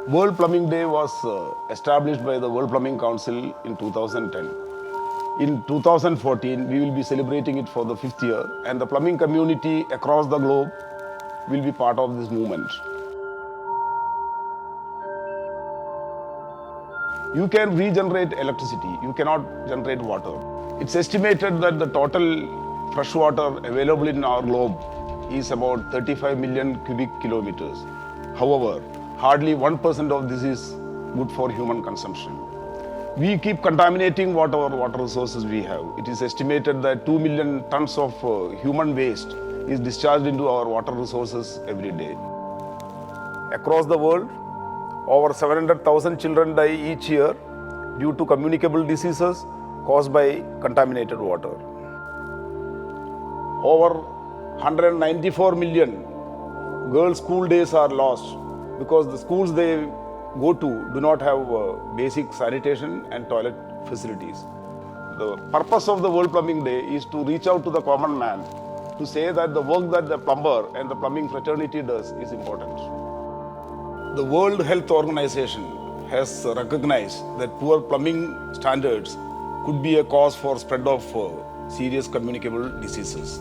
World Plumbing Day was established by the World Plumbing Council in 2010. In 2014, we will be celebrating it for the 5th year, and the plumbing community across the globe will be part of this movement. You can regenerate electricity, you cannot generate water. It's estimated that the total fresh water available in our globe is about 35 million cubic kilometers. However, hardly 1% of this is good for human consumption. We keep contaminating whatever water resources we have. It is estimated that 2 million tons of human waste is discharged into our water resources every day. Across the world, over 700,000 children die each year due to communicable diseases caused by contaminated water. Over 194 million girls' school days are lost because the schools they go to do not have basic sanitation and toilet facilities. The purpose of the World Plumbing Day is to reach out to the common man to say that the work that the plumber and the plumbing fraternity does is important. The World Health Organization has recognized that poor plumbing standards could be a cause for spread of serious communicable diseases.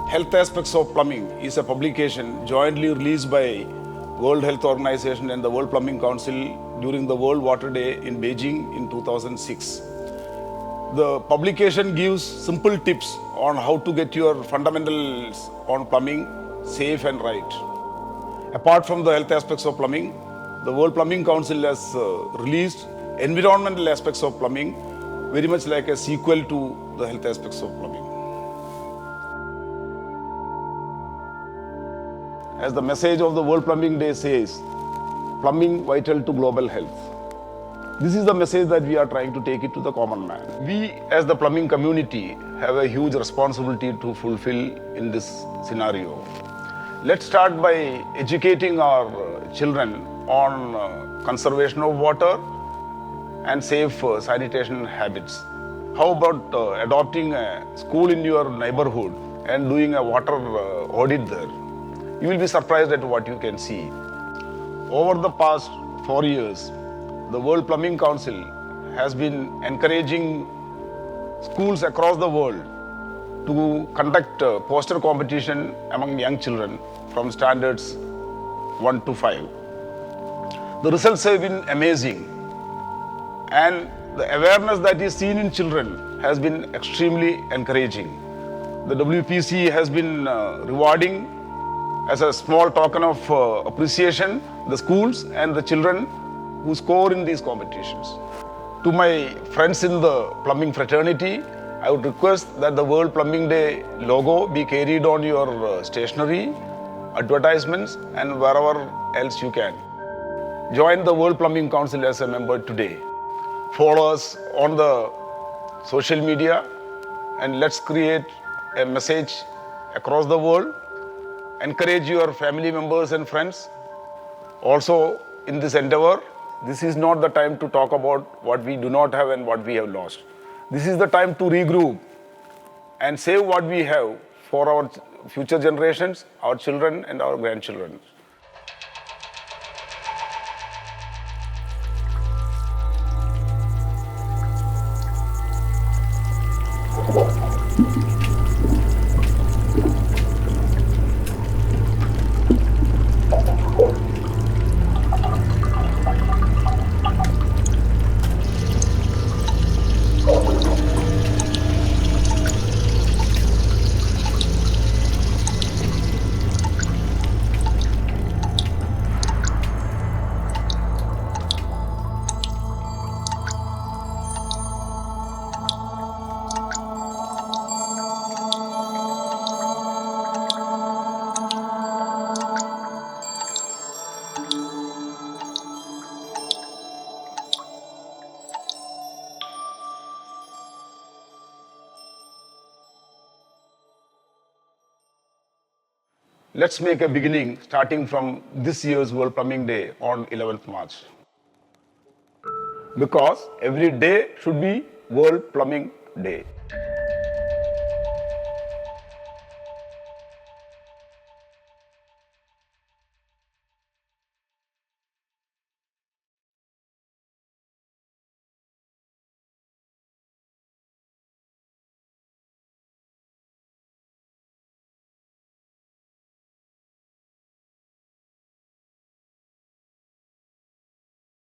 Health Aspects of Plumbing is a publication jointly released by World Health Organization and the World Plumbing Council during the World Water Day in Beijing in 2006. The publication gives simple tips on how to get your fundamentals on plumbing safe and right. Apart from the health aspects of plumbing, the World Plumbing Council has released environmental aspects of plumbing, very much like a sequel to the health aspects of plumbing. As the message of the World Plumbing Day says, plumbing vital to global health. This is the message that we are trying to take it to the common man. We as the plumbing community have a huge responsibility to fulfill in this scenario. Let's start by educating our children on conservation of water and safe sanitation habits. How about adopting a school in your neighborhood and doing a water audit there? You will be surprised at what you can see. Over the past 4 years, the World Plumbing Council has been encouraging schools across the world to conduct poster competition among young children from standards 1 to 5. The results have been amazing, and the awareness that is seen in children has been extremely encouraging. The WPC has been rewarding as a small token of appreciation the schools and the children who score in these competitions. To my friends in the plumbing fraternity, I would request that the World Plumbing Day logo be carried on your stationery, advertisements, and wherever else you can. Join the World Plumbing Council as a member today. Follow us on the social media, and let's create a message across the world. Encourage your family members and friends. Also, in this endeavor, this is not the time to talk about what we do not have and what we have lost. This is the time to regroup and save what we have for our future generations, our children and our grandchildren. Let's make a beginning starting from this year's World Plumbing Day on 11th March. Because every day should be World Plumbing Day.